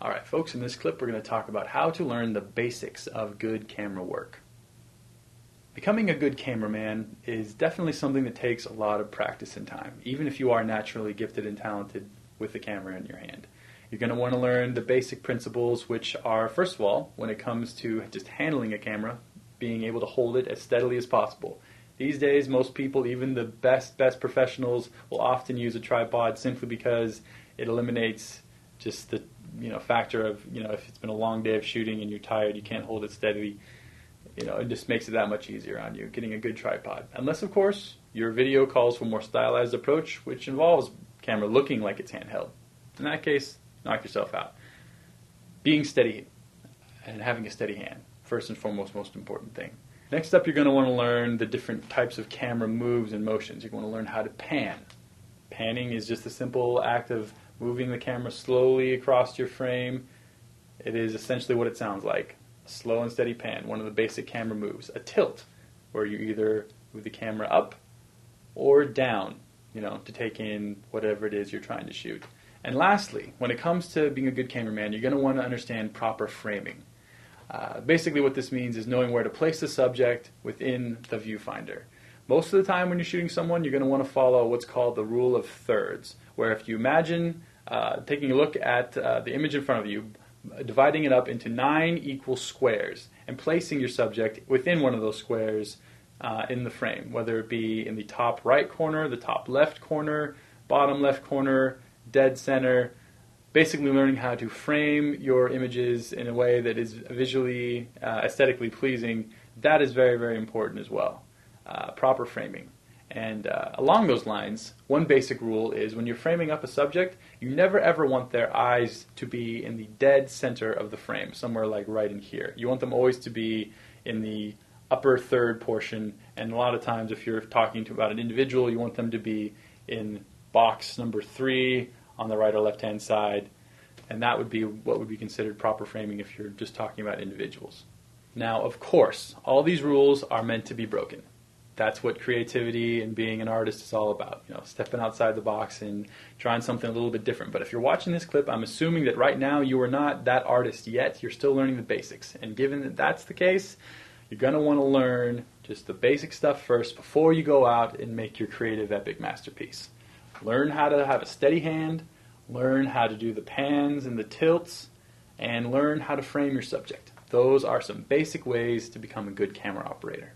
Alright folks, in this clip we're going to talk about how to learn the basics of good camera work. Becoming a good cameraman is definitely something that takes a lot of practice and time, even if you are naturally gifted and talented with the camera in your hand. You're going to want to learn the basic principles, which are, first of all, when it comes to just handling a camera, being able to hold it as steadily as possible. These days, most people, even the best professionals, will often use a tripod simply because it eliminates just the factor of, if it's been a long day of shooting and you're tired, you can't hold it steadily. It just makes it that much easier on you, getting a good tripod. Unless, of course, your video calls for a more stylized approach, which involves camera looking like it's handheld. In that case, knock yourself out. Being steady and having a steady hand, first and foremost, most important thing. Next up, you're going to want to learn the different types of camera moves and motions. You're going to learn how to pan. Panning is just a simple act of moving the camera slowly across your frame. It is essentially what it sounds like. A slow and steady pan, one of the basic camera moves. A tilt, where you either move the camera up or down, to take in whatever it is you're trying to shoot. And lastly, when it comes to being a good cameraman, you're going to want to understand proper framing. Basically what this means is knowing where to place the subject within the viewfinder. Most of the time when you're shooting someone, you're going to want to follow what's called the rule of thirds, where if you imagine taking a look at the image in front of you, dividing it up into 9 equal squares, and placing your subject within one of those squares in the frame, whether it be in the top right corner, the top left corner, bottom left corner, dead center. Basically learning how to frame your images in a way that is visually, aesthetically pleasing, that is very, very important as well. Proper framing. And along those lines, one basic rule is when you're framing up a subject, you never ever want their eyes to be in the dead center of the frame, somewhere like right in here. You want them always to be in the upper third portion, and a lot of times if you're talking about an individual, you want them to be in box number 3 on the right or left-hand side, and that would be what would be considered proper framing if you're just talking about individuals. Now, of course, all these rules are meant to be broken. That's what creativity and being an artist is all about, stepping outside the box and trying something a little bit different. But if you're watching this clip, I'm assuming that right now you are not that artist yet. You're still learning the basics. And given that that's the case, you're going to want to learn just the basic stuff first before you go out and make your creative epic masterpiece. Learn how to have a steady hand, learn how to do the pans and the tilts, and learn how to frame your subject. Those are some basic ways to become a good camera operator.